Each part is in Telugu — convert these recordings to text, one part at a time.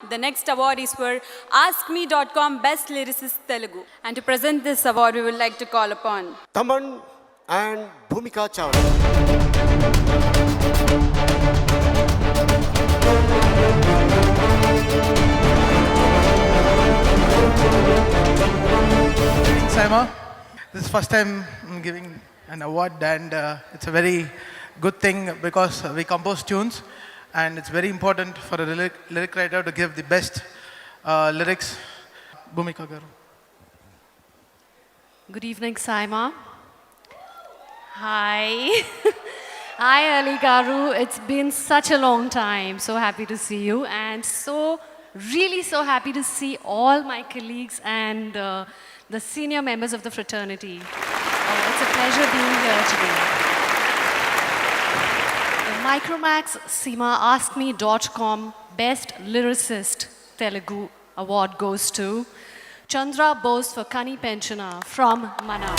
The next award is for AskMe.com Best Lyricist Telugu. And to present this award, we would like to call upon Taman and Bhumika Chawla. Saima, this is first time I'm giving an award, and it's a very good thing because we compose tunes, and it's very important for a lyric writer to give the best lyrics. Bhumika garu. Good evening, Saima. Hi. Hi, Ali Garu. It's been such a long time. So happy to see you, and really so happy to see all my colleagues and the senior members of the fraternity. It's a pleasure being here today. The Micromax Seema AskMe.com Best Lyricist Telugu Award goes to Chandra Bose for Kani Penchana from Manau.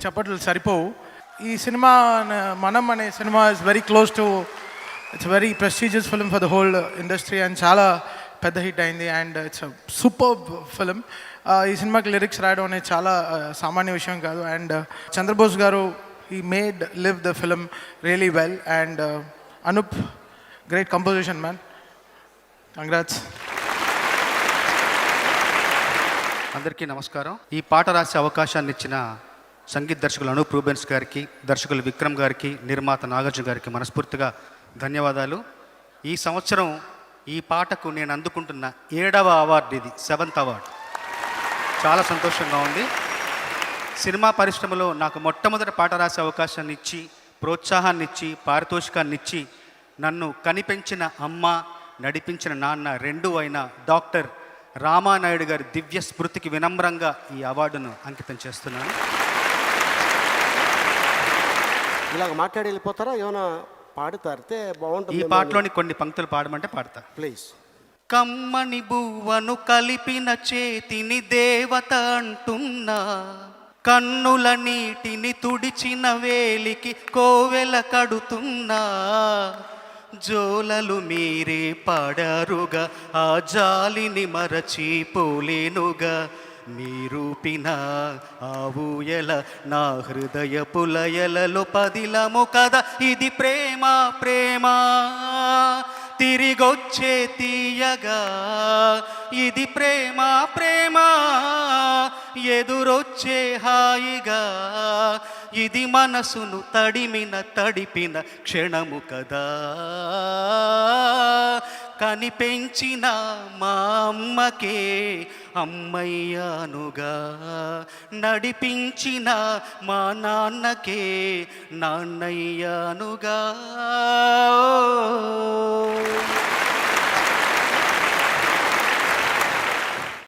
చప్పట్లు సరిపోవు. ఈ సినిమా మనం అనే cinema is very close to, it's very prestigious film for the whole industry and చాలా పెద్ద హిట్ అయింది అండ్ ఇట్స్ సూపర్బ్ ఫిలిం. ఈ సినిమాకి లిరిక్స్ రాయడం అనేది చాలా సామాన్య విషయం కాదు. And Chandrabose garu he made live the film really well. And Anoop, great composition man, congrats. అందరికీ నమస్కారం. ఈ పాట రాసే అవకాశాన్ని ఇచ్చిన సంగీత దర్శకులు అనూప్ రూబెన్స్ గారికి, దర్శకులు విక్రమ్ గారికి, నిర్మాత నాగార్జున గారికి మనస్ఫూర్తిగా ధన్యవాదాలు. ఈ సంవత్సరం ఈ పాటకు నేను అందుకుంటున్న 7వ అవార్డు, ఇది 7th అవార్డు. చాలా సంతోషంగా ఉంది. సినిమా పరిశ్రమలో నాకు మొట్టమొదటి పాట రాసే అవకాశాన్ని ఇచ్చి, ప్రోత్సాహాన్ని ఇచ్చి, పారితోషికాన్ని ఇచ్చి, నన్ను కనిపెంచిన అమ్మ, నడిపించిన నాన్న రెండూ అయిన డాక్టర్ రామానాయుడు గారి దివ్య స్మృతికి వినమ్రంగా ఈ అవార్డును అంకితం చేస్తున్నాను. ఇలాగ మాట్లాడి వెళ్ళిపోతారా, ఏమైనా పాడుతారితే బాగుంటుంది. ఈ పాటలోని కొన్ని పంక్తులు పాడమంటే పాడతా. ప్లీజ్. కమ్మని బువ్వను కలిపిన చేతిని దేవత అంటున్నా, కన్నుల నీటిని తుడిచిన వేలికి కోవెల కడుతున్నా, జోలలు మీరే పాడారుగా ఆ జాలిని మరచిపోలేనుగా, మీరూపిన ఆ ఊయల నా హృదయ పులయలలో పదిలము కదా, ఇది ప్రేమ ప్రేమ తిరిగొచ్చే తీయగా, ఇది ప్రేమ ప్రేమ ఎదురొచ్చే హాయిగా, ఇది మనసును తడిపిన క్షణము కదా, కనిపెంచిన మా అమ్మకే అమ్మయ్యానుగా, నడిపించిన మా నాన్నకే నాన్నయ్యానుగా.